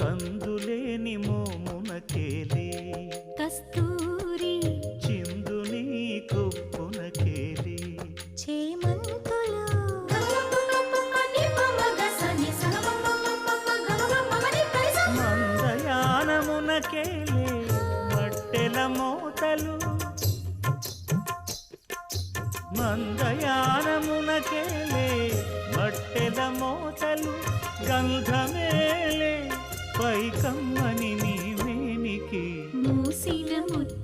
కందులేని మోమునకేలే కస్తూరి చిందుని కొప్పునకేలే చేమంతులు మందయానమునకేలే మట్టెల మోతలు మందయానమునకేలే మట్టెల మోతలు గంధమేలే పైకమ్మని నీవేనికి మూసిన ముత్యాలు